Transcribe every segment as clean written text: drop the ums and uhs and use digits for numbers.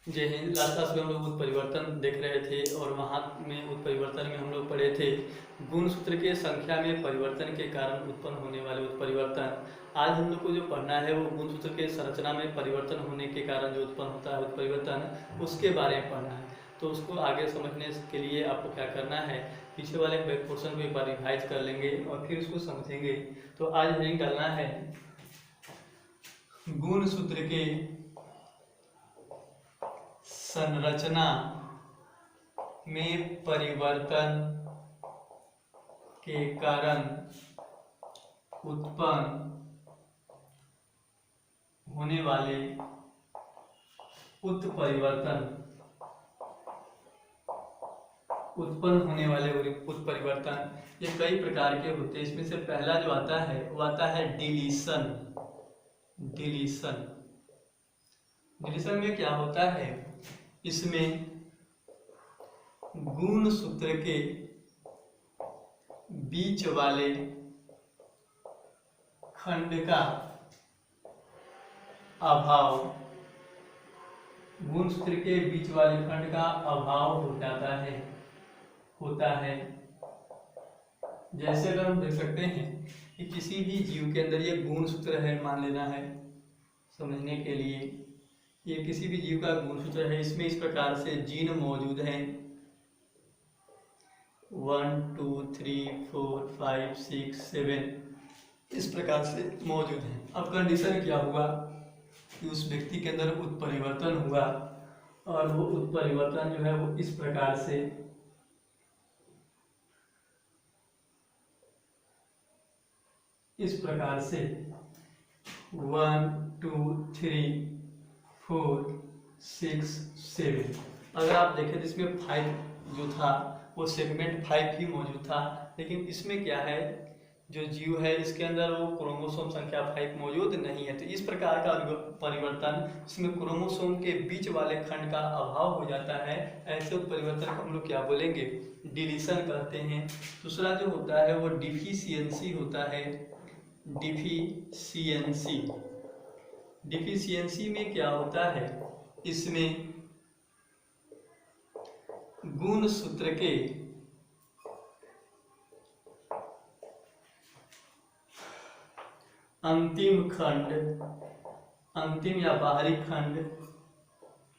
जय Hind. Last class में हम लोग उत्परिवर्तन देख रहे थे और वहाँ में उत्परिवर्तन में हम लोग पढ़े थे गुण सूत्र के संख्या में परिवर्तन के कारण उत्पन्न होने वाले उत्परिवर्तन। आज हम लोग को जो पढ़ना है वो गुण सूत्र के संरचना में परिवर्तन होने के कारण जो उत्पन्न होता है उत्परिवर्तन, उसके बारे में पढ़ना है। तो उसको आगे समझने के लिए आपको क्या करना है, पीछे वाले पोर्शन को एक बार रिवाइज कर लेंगे और फिर उसको समझेंगे। तो आज हेडिंग डालना है गुण सूत्र के संरचना में परिवर्तन के कारण उत्पन्न होने वाले उत्परिवर्तन ये कई प्रकार के होते हैं। इसमें से पहला जो आता है वो आता है डिलीशन। डिलीशन में क्या होता है, इसमें गुण सूत्र के बीच वाले खंड का अभाव, गुण सूत्र के बीच वाले खंड का अभाव हो जाता है, होता है। जैसे अगर हम देख सकते हैं कि किसी भी जीव के अंदर ये गुण सूत्र है, मान लेना है समझने के लिए, ये किसी भी जीव का गुण सूत्र है। इसमें इस प्रकार से जीन मौजूद हैं 1 2 3 4 5 6 7, इस प्रकार से मौजूद हैं। अब कंडीशन क्या हुआ कि उस व्यक्ति के अंदर उत्परिवर्तन हुआ और वो उत्परिवर्तन जो है वो इस प्रकार से वन टू थ्री 4 6 7। अगर आप देखें तो इसमें 5 जो था वो सेगमेंट 5 ही मौजूद था, लेकिन इसमें क्या है, जो जीव है इसके अंदर वो क्रोमोसोम संख्या 5 मौजूद नहीं है। तो इस प्रकार का परिवर्तन, इसमें क्रोमोसोम के बीच वाले खंड का अभाव हो जाता है। ऐसे परिवर्तन को हम लोग क्या बोलेंगे, डिलीशन कहते हैं। दूसरा जो होता है वो डिफिशियंसी होता है। डिफिशियंसी में क्या होता है, इसमें गुण सूत्र के अंतिम या बाहरी खंड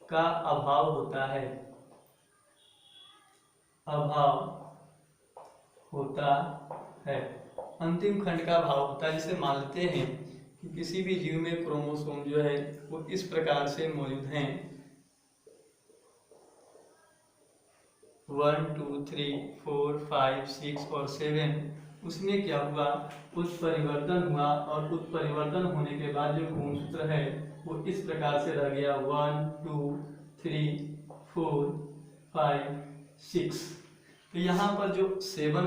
का अभाव होता है, अंतिम खंड का अभाव होता है। जिसे मान लेते हैं कि किसी भी जीव में क्रोमोसोम जो है वो इस प्रकार से मौजूद हैं 1 2 3 4 5 6 और 7। उसमें क्या हुआ, उत्परिवर्तन हुआ और उत्परिवर्तन होने के बाद जो गुण सूत्र है वो इस प्रकार से रह गया 1 2 3 4 5 6। तो यहाँ पर जो 7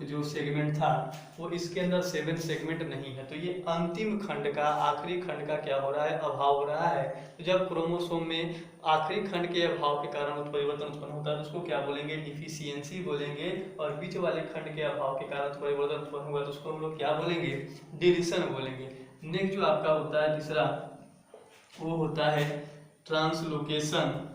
जो सेगमेंट था वो इसके अंदर 7 सेगमेंट नहीं है। तो ये अंतिम खंड का, आखिरी खंड का क्या हो रहा है, अभाव हो रहा है। तो जब क्रोमोसोम में आखिरी खंड के अभाव के कारण उत्परिवर्तन उत्पन्न होता है तो उसको क्या बोलेंगे, डिफिशियंसी बोलेंगे। और बीच वाले खंड के अभाव के कारण उत्परिवर्तन उत्पन्न हुआ तो उसको हम लोग क्या बोलेंगे, डिलीशन बोलेंगे। नेक्स्ट जो आपका होता है तीसरा, वो होता है ट्रांसलोकेशन।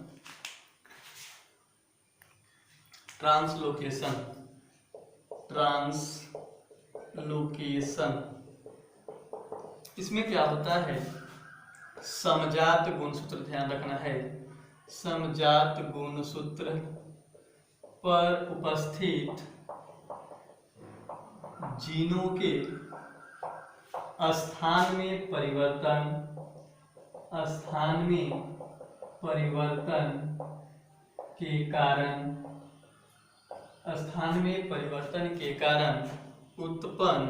इसमें क्या होता है, समजात गुणसूत्र, ध्यान रखना है, समजात गुणसूत्र पर उपस्थित जीनों के स्थान में परिवर्तन के कारण उत्पन्न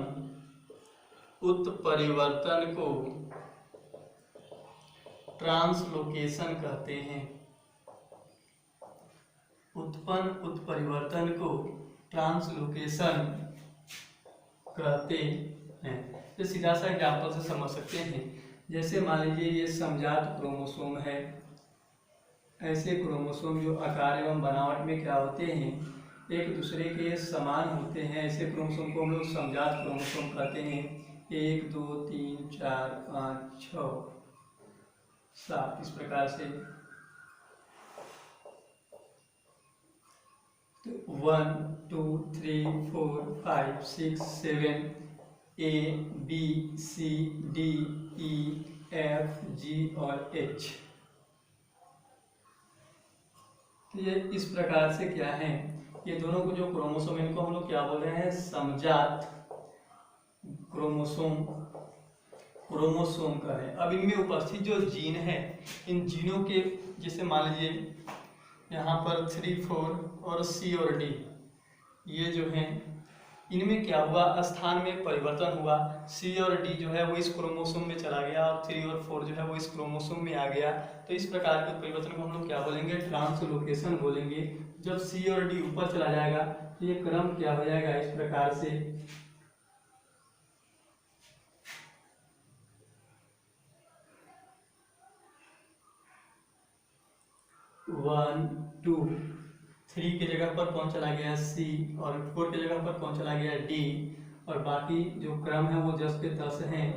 उत्परिवर्तन को ट्रांसलोकेशन कहते हैं। उत्पन्न उत्परिवर्तन को ट्रांसलोकेशन कहते हैं। तो सीधा सा एग्जाम्पल से समझ सकते हैं। जैसे मान लीजिए ये समजात क्रोमोसोम है। ऐसे क्रोमोसोम जो आकार एवं बनावट में क्या होते हैं, एक दूसरे के समान होते हैं। ऐसे क्रोमोसोम को हम लोग समजात क्रोमोसोम कहते हैं। 1 2 3 4 5 6 7 इस प्रकार से तो 1 2 3 4 5 6 7 A B C D E F G और H। तो ये इस प्रकार से क्या है, ये दोनों को जो क्रोमोसोम, इनको हम लोग क्या बोल रहे हैं, समजात क्रोमोसोम, क्रोमोसोम का है। अब इनमें उपस्थित जो जीन है, इन जीनों के जैसे मान लीजिए यहाँ पर 3 4 और C और D, ये जो हैं इनमें क्या हुआ, स्थान में परिवर्तन हुआ। C और D जो है वो इस क्रोमोसोम में चला गया और 3 और 4 जो है वो इस क्रोमोसोम में आ गया। तो इस प्रकार के परिवर्तन को हम लोग क्या बोलेंगे, ट्रांसलोकेशन बोलेंगे। जब C और D ऊपर चला जाएगा तो ये क्रम क्या हो जाएगा, इस प्रकार से 1 2 3 की जगह पर कौन चला गया, C, और 4 की जगह पर कौन चला गया, D, और बाकी जो क्रम है वो 10 के 10 हैं,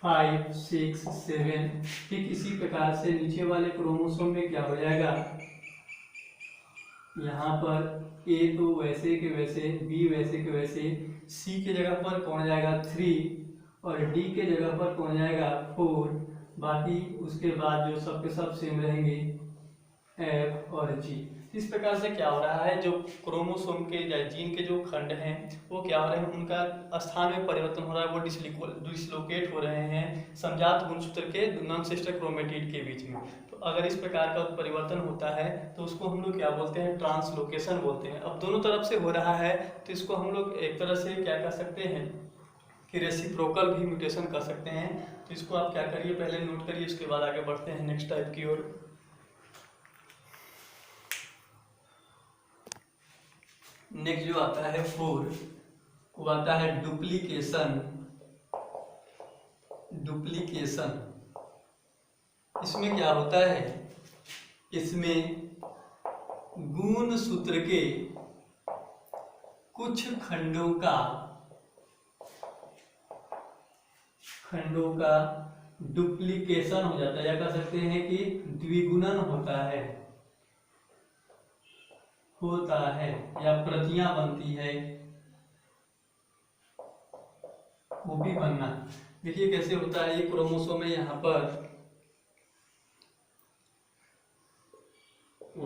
5 6 7। ठीक इसी प्रकार से नीचे वाले क्रोमोसोम में क्या हो जाएगा, यहाँ पर A तो वैसे के वैसे, B वैसे के वैसे, C के जगह पर कौन जाएगा 3 और D के जगह पर कौन जाएगा 4। बाकी उसके बाद जो सबके सब सेम रहेंगे F और G। इस प्रकार से क्या हो रहा है, जो क्रोमोसोम के या जीन के जो खंड हैं वो क्या हो रहे हैं, उनका स्थान में परिवर्तन हो रहा है, वो डिसलोकेट हो रहे हैं समजात गुणसूत्र के नॉन सिस्टर क्रोमेटिड के बीच में। तो अगर इस प्रकार का परिवर्तन होता है तो उसको हम लोग क्या बोलते हैं, ट्रांसलोकेशन बोलते हैं। अब दोनों तरफ से हो रहा है तो इसको हम लोग एक तरह से क्या कर सकते हैं कि रेसिप्रोकल भी म्यूटेशन कर सकते हैं। तो इसको आप क्या करिए, पहले नोट करिए, उसके बाद आगे बढ़ते हैं नेक्स्ट टाइप की ओर। नेक्स्ट जो आता है 4, वो आता है डुप्लीकेशन। डुप्लीकेशन इसमें क्या होता है, इसमें गुणसूत्र के कुछ खंडों का डुप्लीकेशन हो जाता है, या कह सकते हैं कि द्विगुणन होता है या प्रतियां बनती है, वो भी बनना। देखिए कैसे होता है, ये क्रोमोसोम है, यहाँ पर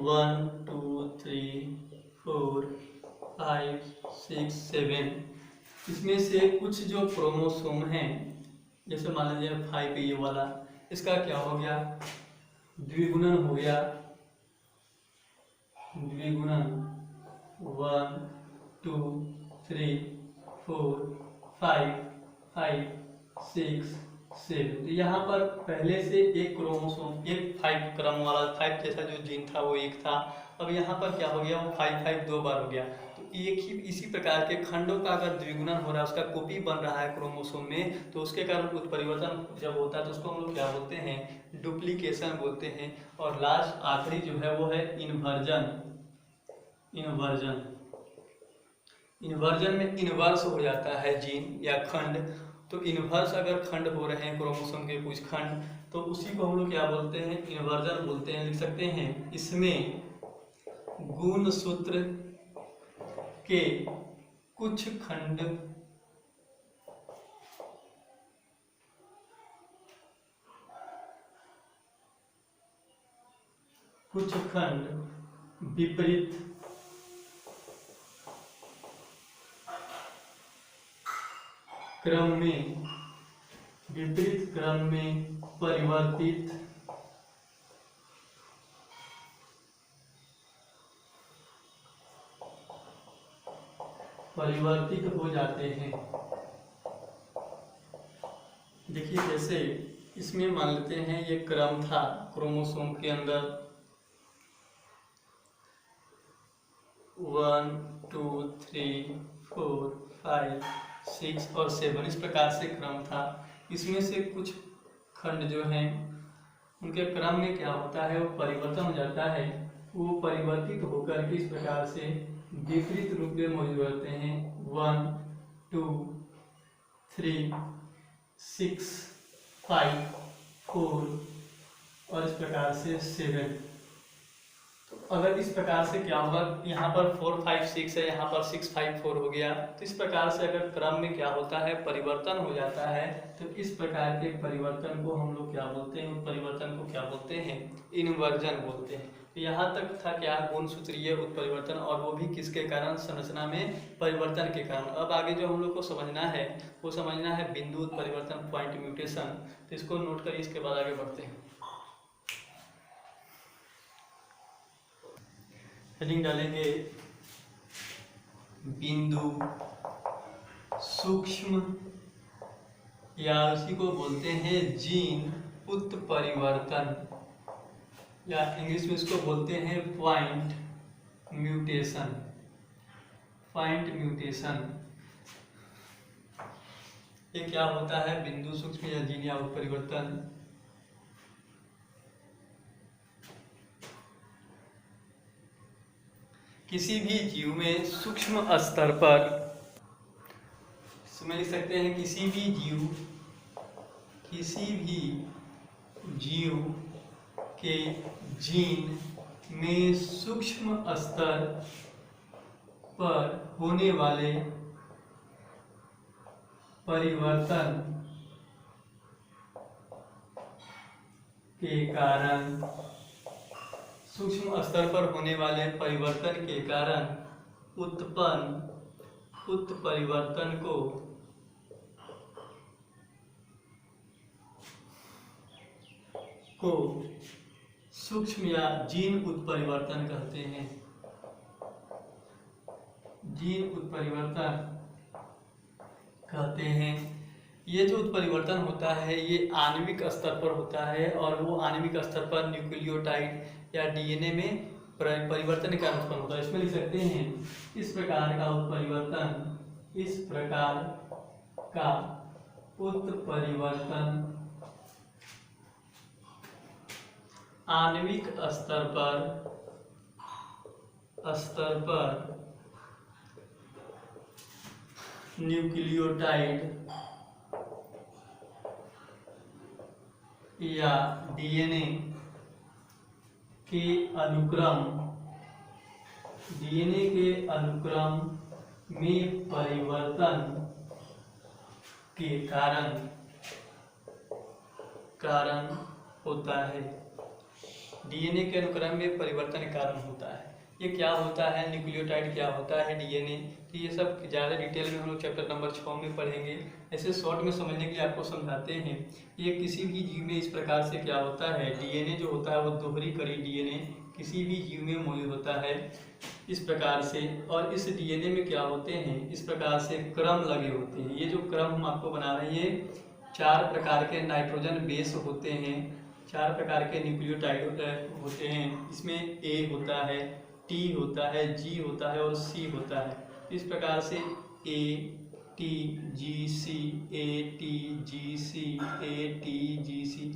1 2 3 4 5 6 7। इसमें से कुछ जो क्रोमोसोम हैं, जैसे मान लीजिए 5 ये वाला, इसका क्या हो गया, द्विगुणन हो गया। द्विगुणन 1 2 3 4 5 5 6 7। तो यहाँ पर पहले से एक क्रोमोसोम, एक 5 क्रम वाला 5 जैसा जो जीन था वो एक था। अब यहाँ पर क्या हो गया, वो 5 5 दो बार हो गया। तो एक ही इसी प्रकार के खंडों का अगर द्विगुणन हो रहा है, उसका कॉपी बन रहा है क्रोमोसोम में, तो उसके कारण कुछ परिवर्तन जब होता है तो उसको हम लोग क्या बोलते हैं, डुप्लीकेशन बोलते हैं। और लास्ट आखिरी जो है वो है इन्वर्जन। इन्वर्जन में इन्वर्स हो जाता है जीन या खंड। तो इन्वर्स अगर खंड हो रहे हैं क्रोमोसोम के कुछ खंड, तो उसी को हम लोग क्या बोलते हैं, इन्वर्जन बोलते हैं। लिख सकते हैं, इसमें गुणसूत्र के कुछ खंड विपरीत क्रम में परिवर्तित हो जाते हैं। देखिए जैसे इसमें मान लेते हैं ये क्रम था क्रोमोसोम के अंदर 1 2 3 4 5 6 और 7, इस प्रकार से क्रम था। इसमें से कुछ खंड जो हैं उनके क्रम में क्या होता है, वो परिवर्तन हो जाता है। वो परिवर्तित होकर के इस प्रकार से विपरीत रूप में मौजूद रहते हैं। 1 2 3 6 5 4 और इस प्रकार से 7। अगर इस प्रकार से क्या होगा, यहाँ पर 4 5 6 है, यहाँ पर 6 5 4 हो गया, तो इस प्रकार से अगर क्रम में क्या होता है, परिवर्तन हो जाता है, तो इस प्रकार के परिवर्तन को हम लोग क्या बोलते हैं, परिवर्तन को क्या बोलते हैं, इन्वर्जन बोलते हैं। तो यहाँ तक था क्या, गुणसूत्रीय उत्परिवर्तन, और वो भी किसके कारण, संरचना में परिवर्तन के कारण। अब आगे जो हम लोग को समझना है वो समझना है बिंदु उत्परिवर्तन, पॉइंट म्यूटेशन। तो इसको नोट करिए, इसके बाद आगे बढ़ते हैं। हेडिंग डालेंगे बिंदु सूक्ष्म, या उसी को बोलते हैं जीन उत्परिवर्तन, या इंग्लिश में इसको बोलते हैं पॉइंट म्यूटेशन। पॉइंट म्यूटेशन ये क्या होता है, बिंदु सूक्ष्म या जीन या उत्परिवर्तन किसी भी जीव में सूक्ष्म स्तर पर, समझ सकते हैं, किसी भी जीव के जीन में सूक्ष्म स्तर पर होने वाले परिवर्तन के कारण, सूक्ष्म स्तर पर होने वाले परिवर्तन के कारण उत्पन्न उत्परिवर्तन को सूक्ष्म या जीन उत्परिवर्तन कहते हैं। जीन उत्परिवर्तन कहते हैं। ये जो उत्परिवर्तन होता है ये आणविक स्तर पर होता है, और वो आणविक स्तर पर न्यूक्लियोटाइड या डीएनए में परिवर्तन का उत्पन्न होता है। इसमें लिख सकते हैं, इस प्रकार का उत्परिवर्तन आणविक स्तर पर न्यूक्लियोटाइड या डीएनए के अनुक्रम में परिवर्तन के कारण होता है। डीएनए के अनुक्रम में परिवर्तन के कारण होता है। ये क्या होता है, न्यूक्लियोटाइड क्या होता है, डीएनए, तो ये सब ज़्यादा डिटेल में हम लोग चैप्टर नंबर 6 में पढ़ेंगे। ऐसे शॉर्ट में समझने के लिए आपको समझाते हैं। ये किसी भी जीव में इस प्रकार से क्या होता है, डीएनए जो होता है वो दोहरी कड़ी डीएनए किसी भी जीव में मौजूद होता है इस प्रकार से, और इस डीएनए में क्या होते हैं, इस प्रकार से क्रम लगे होते हैं। ये जो क्रम हम आपको बना रहे हैं, ये 4 प्रकार के नाइट्रोजन बेस होते हैं, 4 प्रकार के न्यूक्लियोटाइड होते हैं। इसमें ए होता है, टी होता है, जी होता है और सी होता है। इस प्रकार से A T G C, A T G C, A T G C,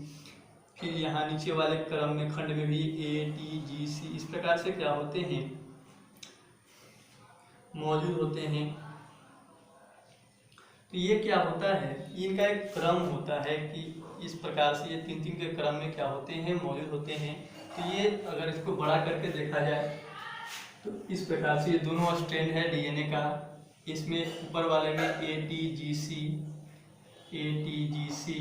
फिर यहाँ नीचे वाले क्रम में खंड में भी ए टी जी सी, इस प्रकार से क्या होते हैं, मौजूद होते हैं। तो ये क्या होता है, इनका एक क्रम होता है कि इस प्रकार से ये 3-3 के क्रम में क्या होते हैं, मौजूद होते हैं। तो ये अगर इसको बड़ा करके देखा जाए तो इस प्रकार से ये दोनों स्ट्रैंड है डीएनए का, इसमें ऊपर वाले में A T G C, A T G C,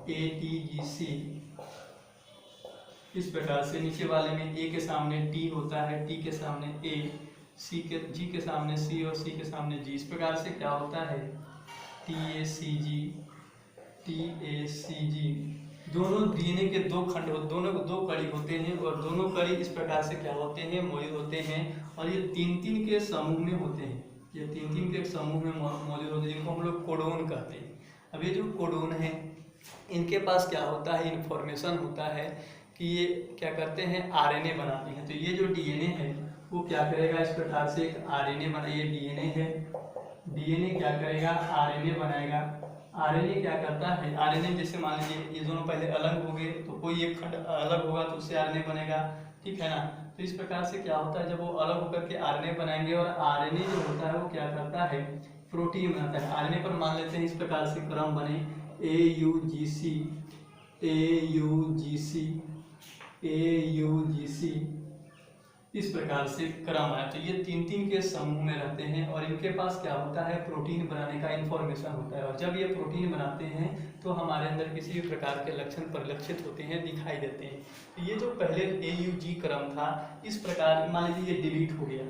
A T G C, इस प्रकार से नीचे वाले में ए के सामने टी होता है, टी के सामने ए, सी के जी के सामने सी और सी के सामने जी। इस प्रकार से क्या होता है, T A C ji, T A सी जी। दोनों डीएनए के 2 खंड, दोनों 2 कड़ी होते हैं, और दोनों कड़ी इस प्रकार से क्या होते हैं, मौजूद होते हैं, और ये 3-3 के समूह में होते हैं। ये 3-3 के समूह में मौजूद होते हैं, जिनको हम लोग कोडोन कहते हैं। अब ये जो कोडोन है, इनके पास क्या होता है, इन्फॉर्मेशन होता है कि ये क्या करते हैं, आरएनए बनाते हैं। तो ये जो डीएनए है वो क्या करेगा, इस प्रकार से एक आरएनए बना, ये डीएनए है, डीएनए क्या करेगा, आरएनए बनाएगा। आरएनए क्या करता है, आरएनए जैसे मान लीजिए ये दोनों पहले अलग हो गए, तो कोई एक खंड अलग होगा तो उससे आरएनए बनेगा, ठीक है ना। तो इस प्रकार से क्या होता है, जब वो अलग होकर के आरएनए बनाएंगे, और आरएनए जो होता है वो क्या करता है, प्रोटीन बनाता है। आरएनए पर मान लेते हैं इस प्रकार से क्रम बने, A U G C, A U G C, AUGC, इस प्रकार से क्रम है। तो ये तीन तीन के समूह में रहते हैं और इनके पास क्या होता है, प्रोटीन बनाने का इंफॉर्मेशन होता है। और जब ये प्रोटीन बनाते हैं तो हमारे अंदर किसी भी प्रकार के लक्षण परिलक्षित होते हैं, दिखाई देते हैं। तो ये जो पहले AUG क्रम था, इस प्रकार मान लीजिए ये डिलीट हो गया,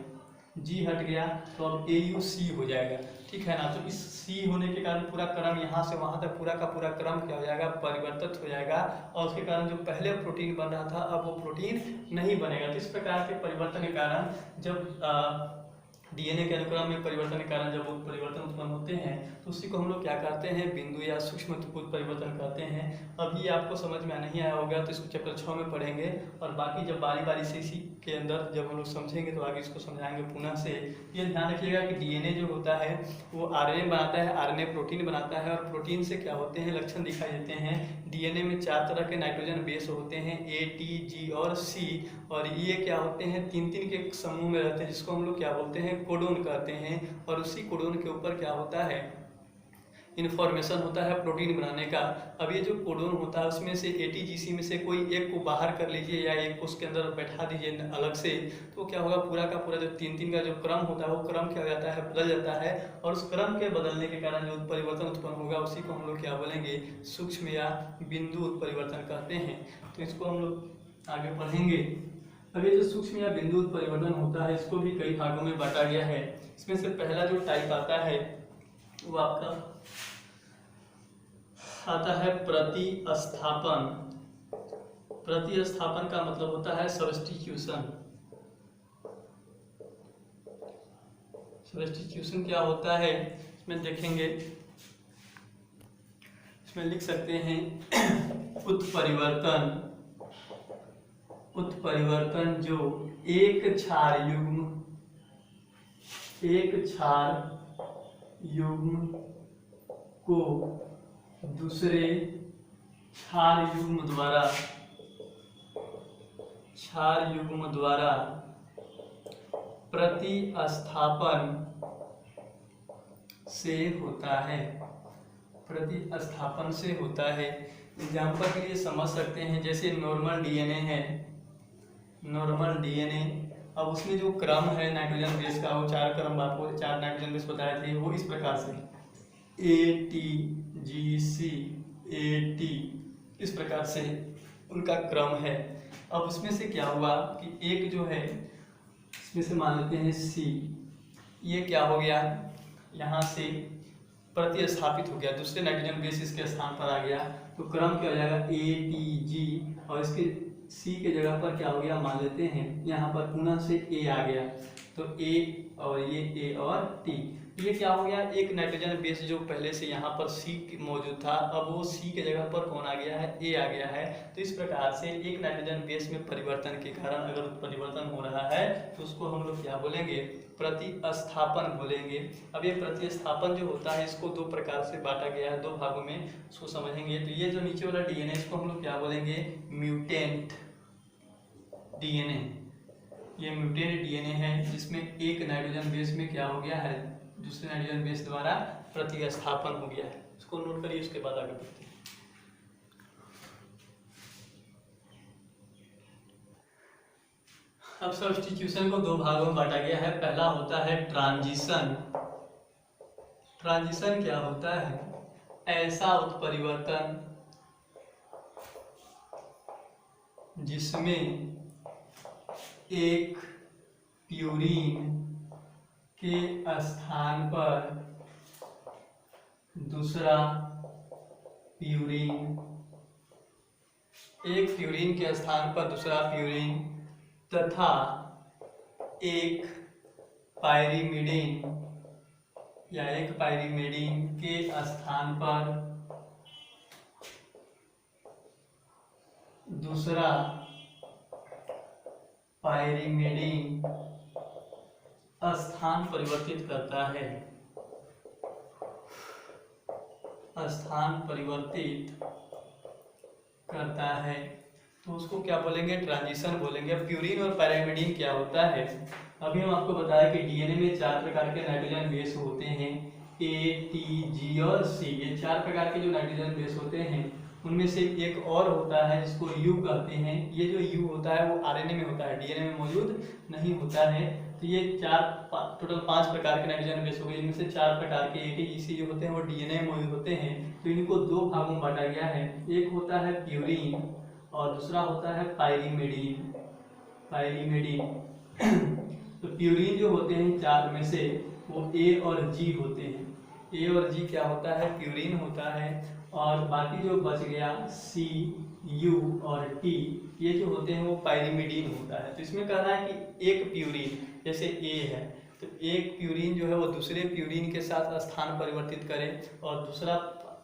G हट गया, तो अब AUC हो जाएगा, ठीक है ना। तो इस C होने के कारण पूरा क्रम यहाँ से वहाँ तक पूरा का पूरा क्रम क्या हो जाएगा, परिवर्तित हो जाएगा। और उसके कारण जो पहले प्रोटीन बन रहा था अब वो प्रोटीन नहीं बनेगा। तो इस प्रकार के परिवर्तन के कारण जब DNA के अनुक्रम में परिवर्तन के कारण जब वो परिवर्तन उत्पन्न होते हैं तो उसी को हम लोग क्या कहते हैं, बिंदु या सूक्ष्म उत्परिवर्तन कहते हैं। अभी आपको समझ में नहीं आया होगा तो इसको चैप्टर 6 में पढ़ेंगे, और बाकी जब बारी बारी से इसी के अंदर जब हम लोग समझेंगे तो आगे इसको समझाएंगे पुनः से। ये ध्यान रखिएगा कि DNA जो होता है वो RNA बनाता है, RNA प्रोटीन बनाता है, और प्रोटीन से क्या होते हैं, लक्षण दिखाई देते हैं। DNA में 4 तरह के नाइट्रोजन बेस होते हैं, A, T, G और C, और ये क्या होते हैं, तीन तीन के समूह में रहते हैं, जिसको हम लोग क्या बोलते हैं, कोडोन कहते हैं। और उसी कोडोन के ऊपर क्या होता है, इन्फॉर्मेशन होता है प्रोटीन बनाने का। अब ये जो कोडोन होता है उसमें से ATGC में से कोई एक को बाहर कर लीजिए या एक को उसके अंदर बैठा दीजिए अलग से, तो क्या होगा, पूरा का पूरा जो तीन तीन का जो क्रम होता है वो क्रम क्या हो जाता है, बदल जाता है। और उस क्रम के बदलने के कारण जो परिवर्तन उत्पन्न होगा उसी को हम लोग क्या बोलेंगे, सूक्ष्म या बिंदु उत्परिवर्तन कहते हैं। तो इसको हम लोग आगे पढ़ेंगे। अब ये जो सूक्ष्म या बिंदु उत्परिवर्तन होता है इसको भी कई भागों में बांटा गया है। इसमें से पहला जो टाइप आता है वो आपका आता है प्रतिस्थापन। प्रतिस्थापन का मतलब होता है सब्स्टिट्यूशन। सब्स्टिट्यूशन क्या होता है, इसमें देखेंगे, इसमें लिख सकते हैं उत्परिवर्तन। उत्परिवर्तन जो एक क्षार युग्म को दूसरे क्षार युग्म द्वारा प्रतिस्थापन से होता है। प्रतिस्थापन से होता है। एग्जाम्पल के लिए समझ सकते हैं, जैसे नॉर्मल DNA है, नॉर्मल DNA, अब उसमें जो क्रम है नाइट्रोजन बेस का, वो 4 क्रम आपको 4 नाइट्रोजन बेस बताए थे, वो इस प्रकार से ATGC AT, इस प्रकार से उनका क्रम है। अब उसमें से क्या हुआ कि एक जो है इसमें से मान लेते हैं C, ये क्या हो गया, यहाँ से प्रतिस्थापित हो गया, दूसरे नाइट्रोजन बेस इसके स्थान पर आ गया, तो क्रम क्या हो जाएगा ATG, और इसके C के जगह पर क्या हो गया, मान लेते हैं यहाँ पर पुनः से A आ गया, तो A और ये A और T, ये क्या हो गया, एक नाइट्रोजन बेस जो पहले से यहाँ पर C मौजूद था, अब वो C के जगह पर कौन आ गया है, A आ गया है। तो इस प्रकार से एक नाइट्रोजन बेस में परिवर्तन के कारण अगर परिवर्तन हो रहा है तो उसको हम लोग क्या बोलेंगे, प्रतिस्थापन बोलेंगे। अब ये प्रतिस्थापन जो होता है इसको 2 प्रकार से बांटा गया है, 2 भागों में, इसको समझेंगे। तो ये जो नीचे वाला DNA इसको हम लोग क्या बोलेंगे, म्यूटेंट DNA। ये म्यूटेंट DNA है जिसमें एक नाइट्रोजन बेस में क्या हो गया है, दूसरे नाइट्रोजन बेस द्वारा प्रतिस्थापन हो गया है। इसको नोट करिए, उसके बाद आगे बढ़ते हैं। अब सब्स्टिट्यूशन को 2 भागों में बांटा गया है। पहला होता है ट्रांजिशन। ट्रांजिशन क्या होता है, ऐसा उत्परिवर्तन जिसमें एक प्यूरीन के स्थान पर दूसरा प्यूरीन, एक प्यूरीन के स्थान पर दूसरा प्यूरीन तथा एक पायरिमिडीन या एक पायरिमिडीन के स्थान पर दूसरा पायरिमिडीन स्थान परिवर्तित करता है, स्थान परिवर्तित करता है, तो उसको क्या बोलेंगे, ट्रांजिशन बोलेंगे। प्यूरीन और पायरिमिडीन क्या होता है, अभी हम आपको बताया कि DNA में 4 प्रकार के नाइट्रोजन बेस होते हैं, A, T, G और C। ये 4 प्रकार के जो नाइट्रोजन बेस होते हैं उनमें से एक और होता है जिसको यू कहते हैं। ये जो यू होता है वो आरएनए में होता है, डीएनए में मौजूद नहीं होता है। तो ये टोटल 5 प्रकार के नाइट्रोजन बेस हो गए, इनमें से 4 प्रकार के एटीजीसी जो होते हैं वो डीएनए में मौजूद होते हैं। तो इनको 2 भागों में बांटा गया है, एक होता है प्यूरीन और दूसरा होता है पायरीमिडीन। तो प्यूरीन जो होते हैं 4 में से वो ए और जी होते हैं। ए और जी क्या होता है, प्यूरीन होता है। और बाकी जो बच गया सी, यू और टी, ये जो होते हैं वो पायरीमिडीन होता है। तो इसमें कह रहा है कि एक प्यूरीन जैसे ए है, तो एक प्यूरीन जो है वो दूसरे प्यूरीन के साथ स्थान परिवर्तित करे, और दूसरा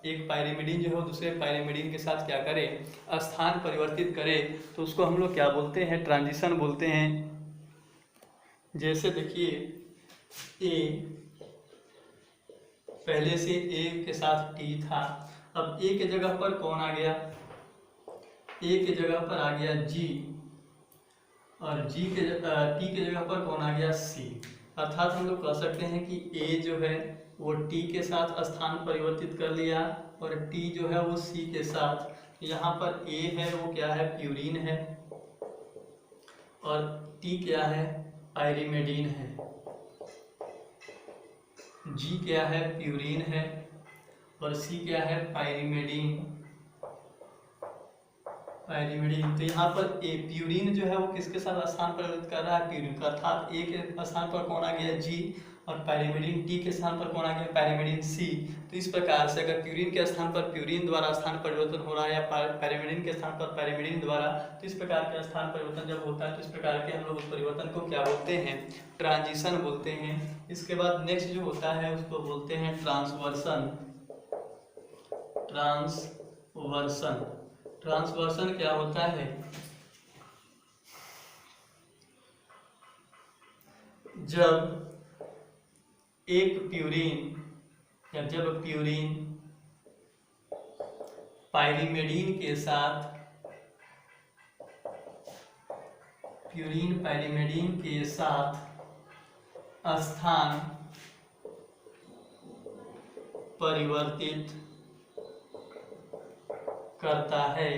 एक पायरीमिडीन जो है वो दूसरे पायरीमिडीन के साथ क्या करे, स्थान परिवर्तित करे। तो उसको हम लोग क्या बोलते हैं, ट्रांजिशन बोलते हैं। जैसे देखिए ए, पहले से ए के साथ टी था, अब ए के जगह पर कौन आ गया, ए के जगह पर आ गया जी, और टी के जगह पर कौन आ गया सी। अर्थात हम लोग कह सकते हैं कि ए जो है वो टी के साथ स्थान परिवर्तित कर लिया, और टी जो है वो सी के साथ। यहाँ पर ए है वो क्या है, प्यूरीन है, और टी क्या है, पायरीमिडीन है। जी क्या है, प्यूरीन है, और सी क्या है, पायरीमिडीन। तो यहाँ पर ए प्यूरीन जो है वो किसके साथ स्थान परिवर्तित कर रहा है, प्यूरीन का। अर्थात ए के स्थान पर कौन आ गया, जी, और पायरीमिडीन टी के स्थान पर कौन आ गया, पायरीमिडीन सी। तो इस प्रकार से अगर प्यूरीन के स्थान पर प्यूरीन द्वारा स्थान परिवर्तन हो रहा है, या पायरीमिडीन के स्थान पर पायरीमिडीन द्वारा, तो इस प्रकार का स्थान परिवर्तन जब होता है तो इस प्रकार के हम लोग उस परिवर्तन को क्या बोलते हैं, ट्रांजिशन बोलते हैं। इसके बाद नेक्स्ट जो होता है उसको बोलते हैं ट्रांसवर्सन। ट्रांसवर्सन क्या होता है, जब प्यूरीन पायरीमिडीन के साथ स्थान परिवर्तित करता है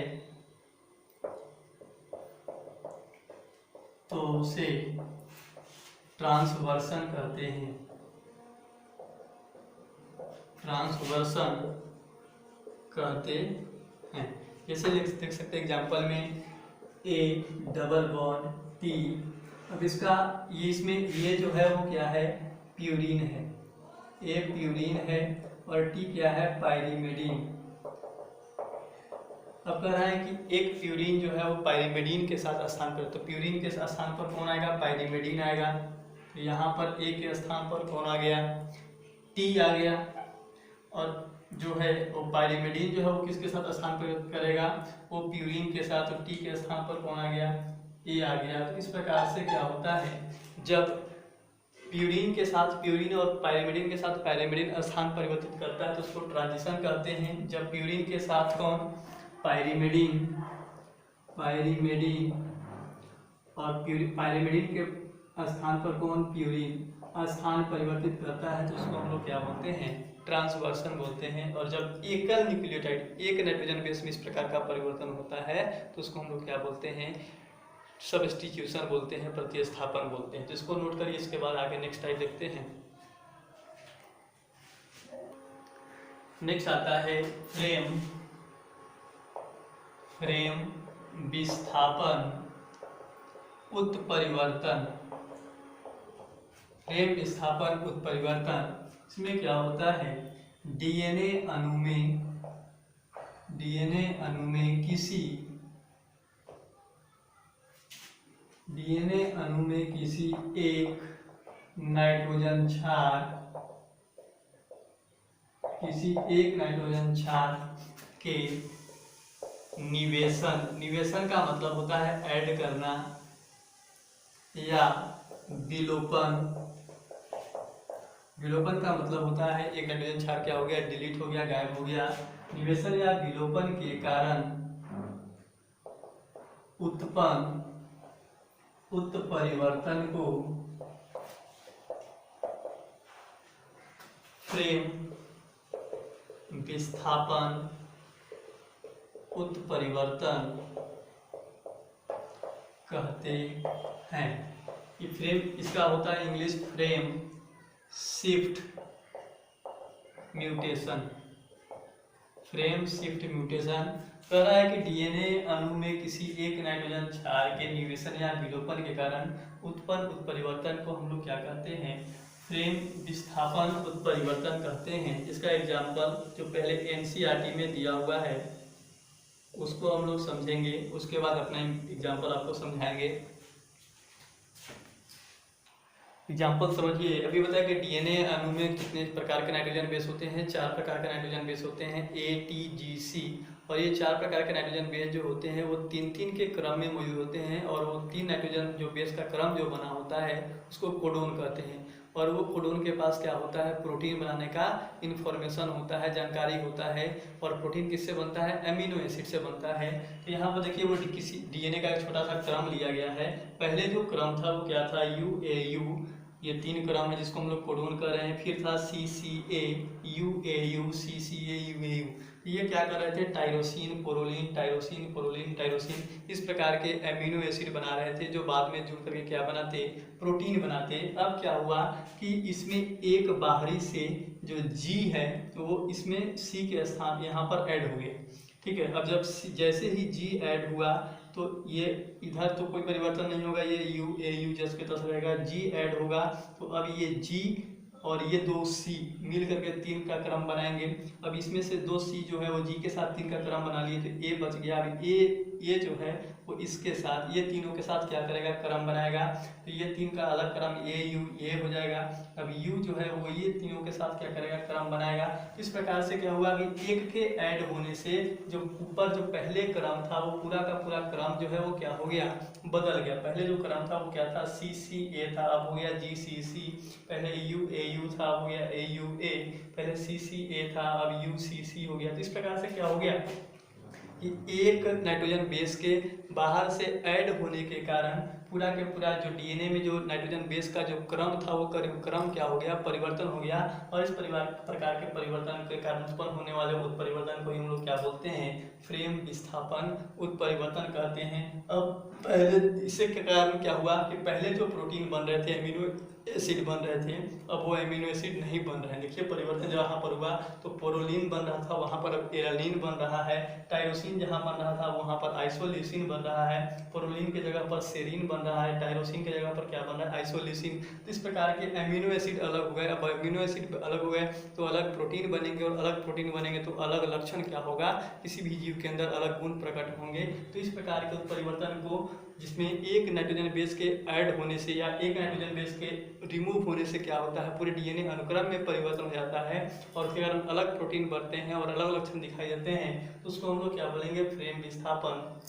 तो उसे ट्रांसवर्सन कहते हैं। जैसे देख सकते हैं एग्जांपल में ए डबल बॉन्ड टी। अब ये जो है वो क्या है, प्यूरीन है। ए प्यूरीन है और टी क्या है, पायरीमिडीन। अब कह रहा है कि एक प्यूरीन जो है वो पायरीमिडीन के साथ स्थान पर, तो प्यूरीन के स्थान पर कौन आएगा, पायरीमिडीन आएगा। तो यहाँ पर ए के स्थान पर कौन आ गया, टी आ गया, और जो है वो पायरीमिडीन जो है वो किसके साथ स्थान परिवर्तित करेगा, वो प्यूरीन के साथ। तो टी के स्थान पर कौन आ गया, ए आ गया। तो इस प्रकार से क्या होता है, जब प्यूरीन के साथ प्यूरीन और पायरीमिडीन के साथ पायरीमिडीन स्थान परिवर्तित करता है तो उसको ट्रांजिशन कहते हैं। जब प्यूरीन के साथ कौन, पायरीमिडीन और पायरीमिडीन के स्थान पर कौन, प्यूरीन स्थान परिवर्तित करता है तो उसको हम लोग क्या बोलते हैं, ट्रांसवर्सन बोलते हैं। और जब एकल न्यूक्लियोटाइड एक नाइट्रोजन बेस में इस प्रकार का परिवर्तन होता है तो उसको हम लोग क्या बोलते हैं, सब्स्टिट्यूशन बोलते हैं, प्रतिस्थापन बोलते हैं। तो इसको नोट करिए। इसके बाद आगे नेक्स्ट टाइप देखते हैं। नेक्स्ट आता है फ्रेम विस्थापन उत्परिवर्तन। फ्रेम विस्थापन उत्परिवर्तन, इसमें क्या होता है, डीएनए अणु में किसी एक नाइट्रोजन क्षार के निवेशन का मतलब होता है ऐड करना, या विलोपन का मतलब होता है एक नाइट्रोजन क्षार क्या हो गया, डिलीट हो गया, गायब हो गया। निवेशन या विलोपन के कारण उत्पन्न उत्परिवर्तन को फ्रेम विस्थापन उत्परिवर्तन कहते हैं। ये फ्रेम इसका होता है English frame shift mutation. Frame shift mutation कह रहा है कि डीएनए अणु में किसी एक नाइट्रोजन क्षार के निवेशन या विलोपन के कारण उत्पन्न उत्परिवर्तन को हम लोग क्या कहते हैं, फ्रेम विस्थापन उत्परिवर्तन कहते हैं। इसका एग्जाम्पल जो पहले एनसीईआरटी में दिया हुआ है उसको हम लोग समझेंगे, उसके बाद अपना एग्जाम्पल आपको समझाएंगे। एग्जाम्पल समझिए। अभी बताया कि डीएनए अणु में कितने प्रकार के नाइट्रोजन बेस होते हैं, 4 प्रकार के नाइट्रोजन बेस होते हैं ATGC। और ये 4 प्रकार के नाइट्रोजन बेस जो होते हैं वो 3-3 के क्रम में मौजूद होते हैं। और वो 3 नाइट्रोजन जो बेस का क्रम जो बना होता है उसको कोडोन कहते हैं। और वो कोडोन के पास क्या होता है, प्रोटीन बनाने का इन्फॉर्मेशन होता है, जानकारी होता है। और प्रोटीन किससे बनता है, अमीनो एसिड से बनता है। तो यहाँ पर देखिए वो किसी डीएनए का एक छोटा सा क्रम लिया गया है। पहले जो क्रम था वो क्या था, UAU, ये 3 क्रम है जिसको हम लोग कोडोन कर रहे हैं। फिर था CCA UAU, CCA UAU। ये क्या कर रहे थे, टायरोसिन पोरोलिन, टायरोसिन पोरोलिन, टायरोसिन, इस प्रकार के अमीनो एसिड बना रहे थे जो बाद में जुड़ करके क्या बनाते, प्रोटीन बनाते। अब क्या हुआ कि इसमें एक बाहरी से जो G है तो वो इसमें C के स्थान यहाँ पर ऐड हो गया। ठीक है, अब जब जैसे ही G ऐड हुआ तो ये इधर तो कोई परिवर्तन नहीं होगा, ये UAU जैसे के तैसे रहेगा। G ऐड होगा तो अब ये G और ये 2 C मिल करके 3 का क्रम बनाएंगे। अब इसमें से 2 C जो है वो G के साथ 3 का क्रम बना लिए तो A बच गया। अब ये जो है वो इसके साथ, ये तीनों के साथ क्या करेगा, क्रम बनाएगा। तो ये 3 का अलग क्रम AU ये हो जाएगा। अब U जो है वो ये तीनों के साथ क्या करेगा, क्रम बनाएगा। इस प्रकार से क्या हुआ कि एक के ऐड होने से जो ऊपर जो पहले क्रम था वो पूरा का पूरा क्रम जो है वो क्या हो गया, बदल गया। पहले जो क्रम था वो क्या था, CCA था, अब हो गया GCC। पहले UAU था, अब हो गया AUA। पहले CCA था, अब UCC हो गया। तो इस प्रकार से क्या हो गया कि एक नाइट्रोजन बेस के बाहर से ऐड होने के कारण पूरा के पूरा जो डीएनए में जो नाइट्रोजन बेस का जो क्रम था वो क्रम क्या हो गया, परिवर्तन हो गया। और इस प्रकार के परिवर्तन के कारण उत्पन्न होने वाले उत्परिवर्तन को हम लोग क्या बोलते हैं, फ्रेम विस्थापन उत्परिवर्तन कहते हैं। अब पहले इससे के कारण क्या हुआ कि पहले जो प्रोटीन बन रहे थे, अमीनो एसिड बन रहे थे, अब वो अमीनो एसिड नहीं बन रहे हैं। देखिए परिवर्तन जहाँ पर हुआ तो पोरोलिन बन रहा था वहाँ पर अब एलानिन बन रहा है। टायरोसिन जहाँ बन रहा था वहाँ पर आइसोल्यूसिन बन रहा है। पोरोलिन की जगह पर सेरीन बन रहा है। टायरोसिन की जगह पर क्या बन रहा है, आइसोल्यूसिन। तो इस प्रकार के अमीनो एसिड अलग हो गए। अब अमीनो एसिड अलग हो गए तो अलग प्रोटीन बनेंगे, और अलग प्रोटीन बनेंगे तो अलग लक्षण क्या होगा, किसी भी जीव के अंदर अलग गुण प्रकट होंगे। तो इस प्रकार के उत्परिवर्तन को, जिसमें एक नाइट्रोजन बेस के ऐड होने से या एक नाइट्रोजन बेस के रिमूव होने से क्या होता है, पूरे डीएनए अनुक्रम में परिवर्तन हो जाता है और उसके कारण अलग प्रोटीन बढ़ते हैं और अलग लक्षण दिखाई देते हैं। तो उसको हम लोग क्या बोलेंगे, फ्रेम विस्थापन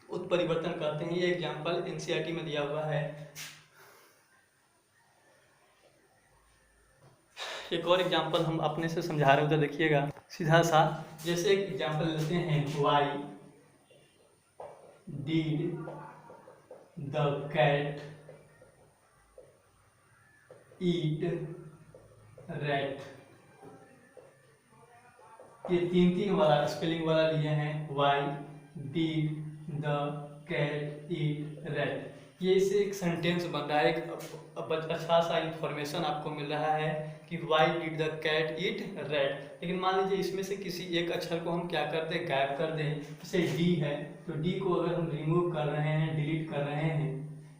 उत्परिवर्तन कहते हैं। ये एग्जाम्पल एनसीईआरटी में दिया हुआ है। एक और एग्जाम्पल हम अपने से समझा रहे, उधर देखिएगा सीधा सा। जैसे एक एग्जाम्पल लेते हैं, why did the cat eat rat. ये 3-3 वाला स्पेलिंग वाला लिए हैं, why did the cat eat rat. ये इससे एक सेंटेंस बन रहा है, एक अच्छा सा इंफॉर्मेशन आपको मिल रहा है कि why did the cat eat rat. लेकिन मान लीजिए इसमें से किसी एक अक्षर को हम क्या कर दें, गायब कर दें। जैसे डी है तो डी को अगर हम रिमूव कर रहे हैं, डिलीट कर रहे हैं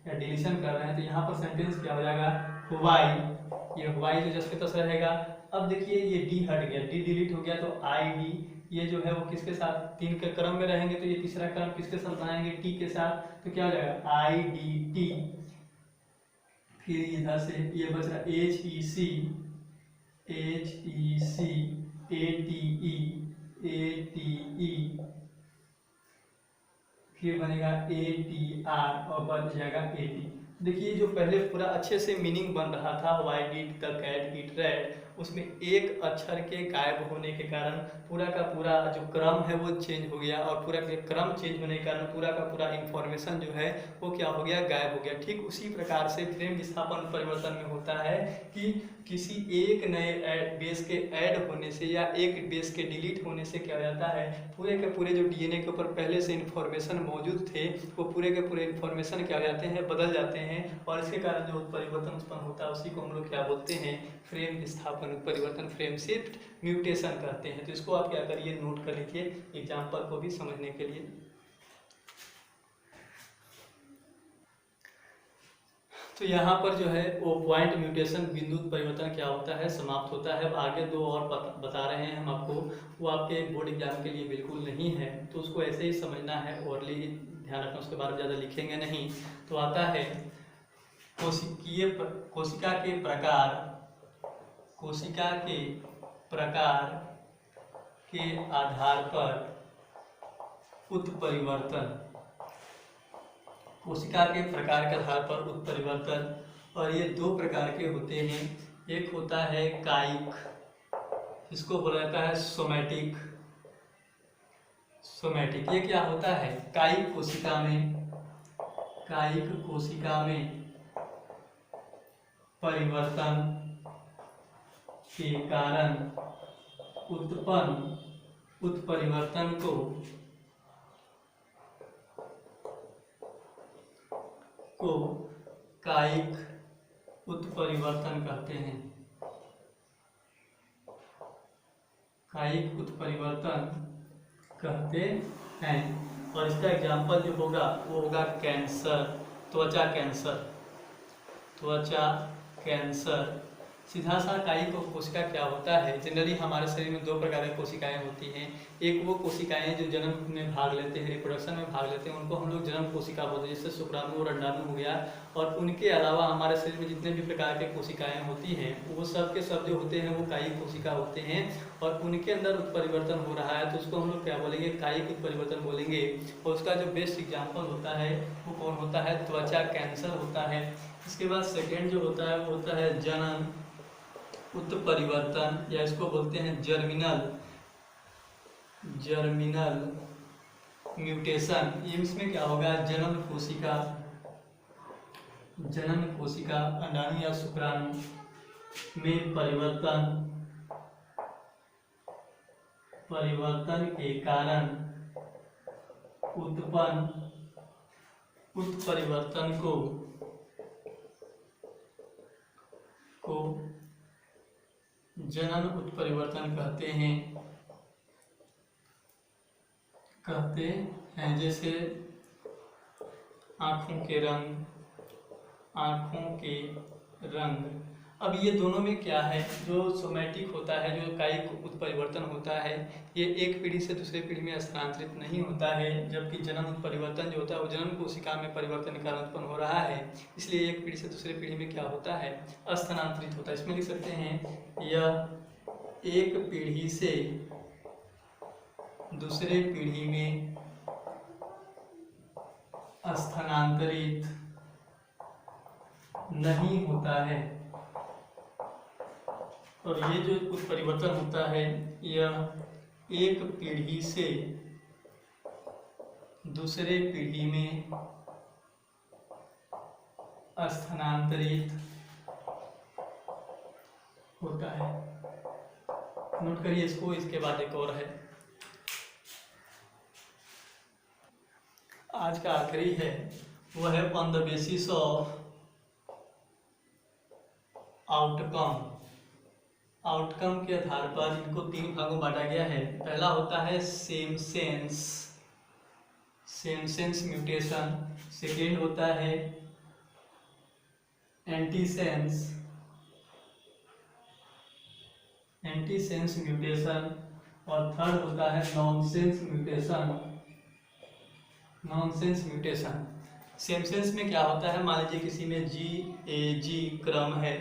या डिलीशन कर रहे हैं तो यहाँ पर सेंटेंस क्या हो जाएगा, वाई। ये वाई जो जैसे तस रहेगा। अब देखिए ये डी हट गया, डी डिलीट हो गया तो आई डी, ये जो है वो किसके साथ, 3 के क्रम में रहेंगे तो ये तीसरा क्रम किसके साथ बनाएंगे, टी के साथ। तो क्या हो जाएगा, आई डी टी। फिर इधर से ये बच रहा H E C, H E C, A T E, A T E, फिर बनेगा ए टी आर और बच जाएगा ए टी। देखिए जो पहले पूरा अच्छे से मीनिंग बन रहा था, why did the cat eat rat, उसमें एक अक्षर के गायब होने के कारण पूरा का पूरा जो क्रम है वो चेंज हो गया, और पूरा का क्रम चेंज होने के कारण पूरा का पूरा इंफॉर्मेशन जो है वो क्या हो गया, गायब हो गया। ठीक उसी प्रकार से फ्रेम विस्थापन परिवर्तन में होता है कि किसी एक नए बेस के ऐड होने से या एक बेस के डिलीट होने से क्या हो जाता है, पूरे के पूरे जो डीएनए के ऊपर पहले से इन्फॉर्मेशन मौजूद थे वो पूरे के पूरे इन्फॉर्मेशन क्या हो जाते हैं, बदल जाते हैं, और इसके कारण जो परिवर्तन उत्पन्न होता है उसी को हम लोग क्या बोलते हैं, फ्रेम विस्थापन परिवर्तन, फ्रेम शिफ्ट म्यूटेशन कहते हैं। तो इसको आप क्या करिए, नोट कर लीजिए एग्जाम्पल को भी समझने के लिए। तो यहाँ पर जो है वो पॉइंट म्यूटेशन बिंदु परिवर्तन क्या होता है, समाप्त होता है। अब आगे दो और बता रहे हैं हम आपको, वो आपके बोर्ड एग्जाम के लिए बिल्कुल नहीं है, तो उसको ऐसे ही समझना है, ओरली ध्यान रखना, उसके बारे में ज़्यादा लिखेंगे नहीं। तो आता है कोशिका के प्रकार, कोशिका के प्रकार के आधार पर उत्परिवर्तन, कोशिका के प्रकार के आधार पर उत्परिवर्तन, और ये दो प्रकार के होते हैं। एक होता है कायिक, इसको बोला जाता है सोमैटिक। सोमैटिक ये क्या होता है, कायिक कोशिका में, कायिक कोशिका में परिवर्तन के कारण उत्पन्न उत्परिवर्तन को कायिक उत्परिवर्तन कहते हैं, कायिक उत्परिवर्तन कहते हैं। और इसका एग्जाम्पल जो होगा वो होगा कैंसर, त्वचा कैंसर, त्वचा कैंसर। सीधा सा कायिक कोशिका क्या होता है, जनरली हमारे शरीर में दो प्रकार की कोशिकाएं होती हैं। एक वो कोशिकाएं जो जन्म में भाग लेते हैं, रिप्रोडक्शन में भाग लेते हैं, उनको हम लोग जन्म कोशिका बोलते हैं, जैसे शुक्राणु और अंडाणु हो गया। और उनके अलावा हमारे शरीर में जितने भी प्रकार के कोशिकाएं होती हैं वो सब के सब जो होते हैं वो कायिक कोशिका होते हैं, और उनके अंदर उत्परिवर्तन हो रहा है तो उसको हम लोग क्या बोलेंगे, कायिक उत्परिवर्तन बोलेंगे। और उसका जो बेस्ट एग्जाम्पल होता है वो कौन होता है, त्वचा कैंसर होता है। इसके बाद सेकेंड जो होता है वो होता है जनन उत्परिवर्तन, या इसको बोलते हैं जर्मिनल म्यूटेशन। ये इसमें क्या होगा, जनन कोशिका अंडाणु या शुक्राणु में परिवर्तन के कारण उत्पन्न उत्परिवर्तन को जनन उत्परिवर्तन कहते हैं। जैसे आँखों के रंग। अब ये दोनों में क्या है, जो सोमैटिक होता है, जो कायिक उत्परिवर्तन होता है, ये एक पीढ़ी से दूसरे पीढ़ी में स्थानांतरित नहीं होता है, जबकि जनन उत्परिवर्तन जो होता है वो जनन कोशिका में परिवर्तन के कारण उत्पन्न हो रहा है, इसलिए एक पीढ़ी से दूसरे पीढ़ी में क्या होता है, स्थानांतरित होता है। इसमें लिख सकते हैं यह एक पीढ़ी से दूसरे पीढ़ी में स्थानांतरित नहीं होता है, और ये जो उत्परिवर्तन होता है यह एक पीढ़ी से दूसरे पीढ़ी में स्थानांतरित होता है। नोट करिए इसको। इसके बाद एक और है, आज का आखिरी है, वो है on the basis of outcome. Outcome के आधार पर इनको तीन भागों में बांटा गया है। पहला होता है सेम सेंस म्यूटेशन, सेकेंड होता है एंटी सेंस म्यूटेशन, और थर्ड होता है नॉनसेंस म्यूटेशन। सेम सेंस में क्या होता है, मान लीजिए किसी में GAG क्रम है,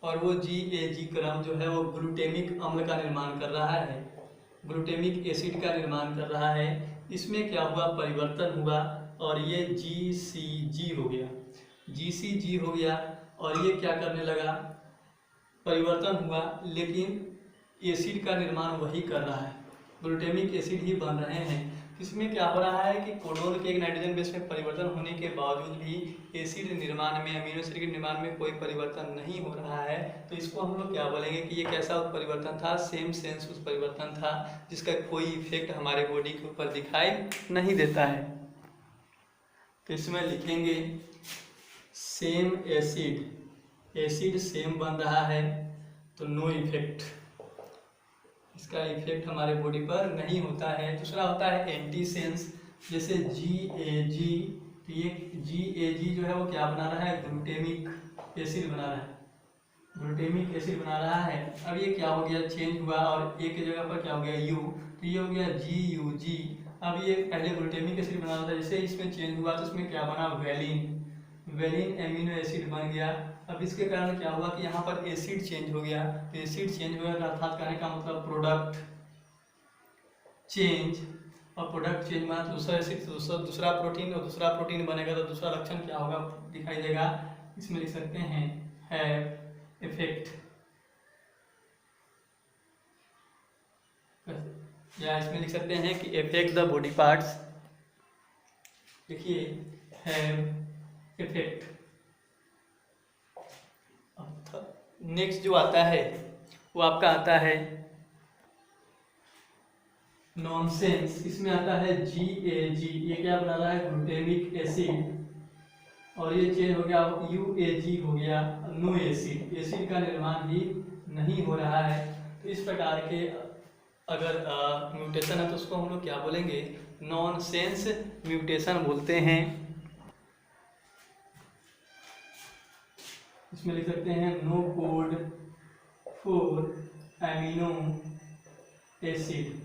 और वो GAG क्रम जो है वो ग्लूटेमिक अम्ल का निर्माण कर रहा है, ग्लूटेमिक एसिड का निर्माण कर रहा है। इसमें क्या हुआ, परिवर्तन हुआ, और ये GCG हो गया, और ये क्या करने लगा, परिवर्तन हुआ, लेकिन एसिड का निर्माण वही कर रहा है, ग्लूटामिक एसिड ही बन रहे हैं। इसमें क्या हो रहा है कि कोडोन के एक नाइट्रोजन बेस में परिवर्तन होने के बावजूद भी एसिड निर्माण में, अमीनो एसिड के निर्माण में कोई परिवर्तन नहीं हो रहा है। तो इसको हम लोग क्या बोलेंगे कि ये कैसा उत्परिवर्तन था, सेम सेंस उत्परिवर्तन था, जिसका कोई इफेक्ट हमारे बॉडी के ऊपर दिखाई नहीं देता है। तो इसमें लिखेंगे सेम एसिड, एसिड सेम बन रहा है तो नो इफेक्ट, इसका इफेक्ट हमारे बॉडी पर नहीं होता है। दूसरा होता है एंटी सेंस, जैसे GAG, तो ये GAG जो है वो क्या बना रहा है, ग्लूटामिक एसिड बना रहा है, ग्लूटामिक एसिड बना रहा है। अब ये क्या हो गया, चेंज हुआ और एक की जगह पर क्या हो गया U, तो ये हो गया GUG। अब ये पहले ग्लूटामिक एसिड बना रहा था, जैसे इसमें चेंज हुआ तो इसमें क्या बना, वेलिन, वेलिन एमिनो एसिड बन गया। अब इसके कारण क्या हुआ कि यहाँ पर एसिड चेंज हो गया, तो एसिड चेंज हो गया अर्थात कहने का मतलब प्रोडक्ट चेंज, और प्रोडक्ट चेंज हुआ तो दूसरा एसिड दूसरा प्रोटीन, और दूसरा प्रोटीन बनेगा तो दूसरा लक्षण क्या होगा, दिखाई देगा। इसमें लिख सकते हैं हैव इफेक्ट, या इसमें लिख सकते हैं कि इफेक्ट द बॉडी पार्ट्स, देखिए हैव इफेक्ट। नेक्स्ट जो आता है वो आपका आता है नॉनसेंस, इसमें आता है GAG, ये क्या बना रहा है, ग्लूटामिक एसिड, और ये चेंज हो गया UAG हो गया, नो एसिड, एसिड का निर्माण ही नहीं हो रहा है। तो इस प्रकार के अगर म्यूटेशन है तो उसको हम लोग क्या बोलेंगे, नॉनसेंस म्यूटेशन बोलते हैं। इसमें लिख सकते हैं no code for amino acid.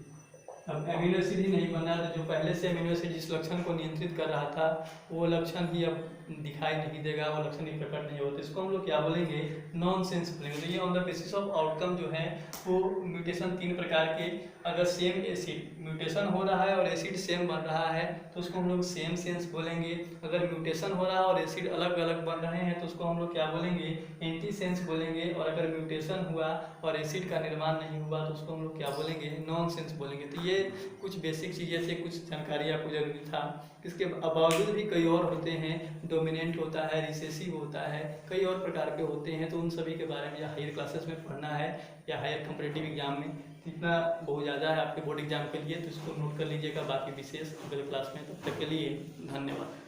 अब एमिनो एसिड ही नहीं बन रहा था, जो पहले से एमिनो एसिड जिस लक्षण को नियंत्रित कर रहा था वो लक्षण ही अब दिखाई नहीं देगा, वो लक्षण ही प्रकट नहीं होते, इसको हम लोग क्या बोलेंगे, नॉनसेंस बोलेंगे। तो ये on the basis of outcome जो है वो म्यूटेशन तीन प्रकार के, अगर सेम एसिड म्यूटेशन हो रहा है और एसिड सेम बन रहा है तो उसको हम लोग सेम सेंस बोलेंगे। अगर म्यूटेशन हो रहा है और एसिड अलग अलग बन रहे हैं तो उसको हम लोग क्या बोलेंगे, एंटी सेंस बोलेंगे। और अगर म्यूटेशन हुआ और एसिड का निर्माण नहीं हुआ तो उसको हम लोग क्या बोलेंगे, नॉन सेंस बोलेंगे। तो ये कुछ बेसिक चीज़ें थे, कुछ जानकारी आपको जरूरी था। इसके बावजूद भी कई और होते हैं, डोमिनेंट होता है, रिसेसिव होता है, कई और प्रकार के होते हैं। तो उन सभी के बारे में या हायर क्लासेस में पढ़ना है या हायर कॉम्पिटिटिव एग्जाम में, इतना बहुत ज़्यादा है आपके बोर्ड एग्जाम के लिए, तो इसको नोट कर लीजिएगा। बाकी विशेष अगले क्लास में, तब तक के लिए धन्यवाद।